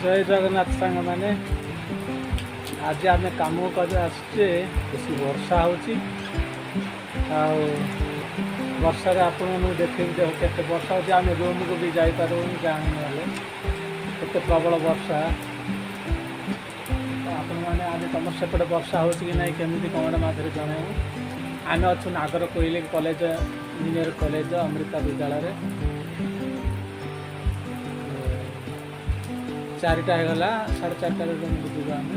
जय जगन्नाथ सांग मैंने आज आम कम कर आसचे बेसी वर्षा होची वर्षा आपण देखे के वर्षा हो आम रूम को भी जापर जान केते प्रबल वर्षा आपण मैंने आज तुम सेपटे वर्षा हो कि नहीं केमी कमेंट मध्य जनइबू आम अच्छु नागर कोइली कॉलेज इंजीनियर कॉलेज अमृता विद्यालय 4टा होगा 4:30 रूम को जीवा आम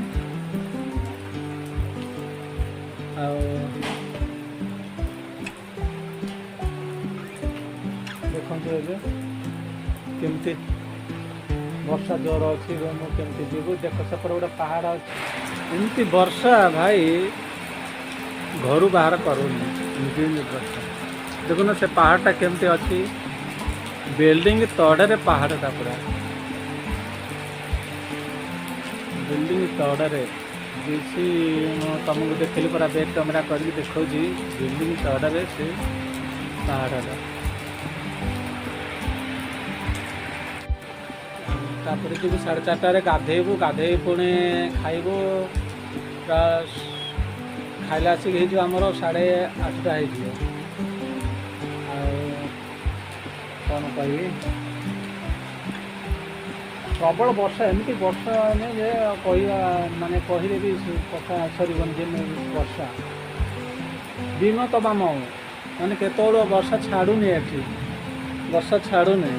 देखते केमती वर्षा जोर अच्छी रूम केमती जीवु देख सेपट गोटे पहाड़ अच्छी एमती वर्षा भाई घर बाहर करूनी वर्षा देखुन से पहाड़टा केमती अच्छी बिल्डिंग तड़े पहाड़टा पूरा बिल्डिंग तड़े बेसी तुमको देखिली पूरा बैक कैमेरा करके देखा बिल्डिंग तड़े से पहाड़टा तापर जी 4:30 गाधेबू गाधे पुणी खाइबू खाइला आसिक आमर 8:30 कौन कह प्रबल वर्षा एमती वर्षा जे माने कहले भी कथा सरबन वर्षा दिन तमाम माने केतोल वर्षा छाड़ूनी एठी वर्षा छाड़ूनी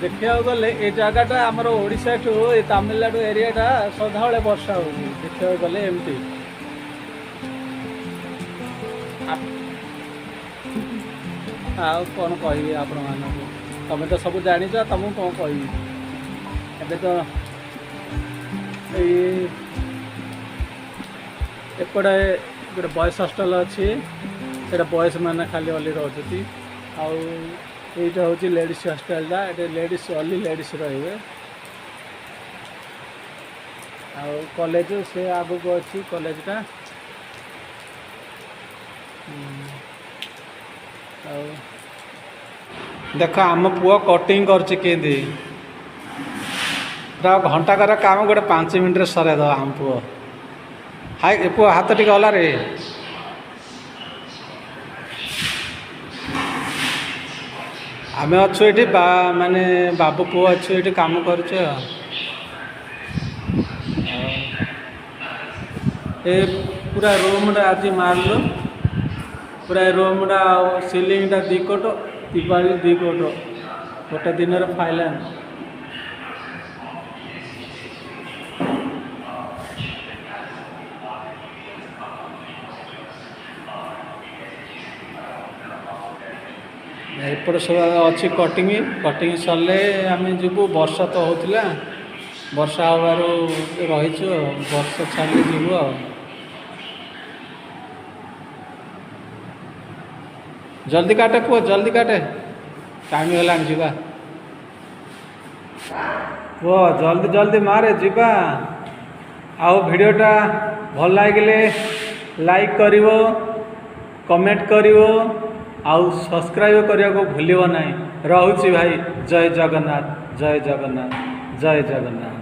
देखा गले ये जगहटा आमर ओडिशा ठू तमिलनाडु एरियाटा सदाबले वर्षा हो देखा गले एमती कौन कह आपण मानक तुम तो सब जाच तुमको कौन कह तो एपटे गोटे बॉयज हॉस्टल अच्छी ये बॉयज मैंने खाली अली रोचे आईटा हूँ लेडीज हॉस्टेलटा ये लेडीज अली लेडीज रे कॉलेज से आग को अच्छी कॉलेजटा देख आम पुआ कटिंग कर घंटा कर काम गोटे 5 मिनट सर आम पुआ हाय पुआ हाथ टी गला रे आम अच्छु ये माने बाबू पुआ अच्छु ये काम कर पूरा रूमटा आज मारलु पूरा रूमटा सिलिंगटा 2 कोट दिवाली 2 कोट गोटे दिन फाइलान एपट सब अच्छी कटिंग कटिंग सरले आम जीवु वर्षा तो होता वर्षा हबार रहीचु वर्षा छाड़े जीवु जल्दी काटे पुआ जल्दी काटे टाइम है जीवा पुआ जल्दी जल्दी मारे जीवा आउ वीडियोटा भल लगे लाइक करिवो कमेंट करिवो आउ सब्सक्राइब करने को भूलियो नहीं। रहूची भाई जय जगन्नाथ जय जगन्नाथ जय जगन्नाथ।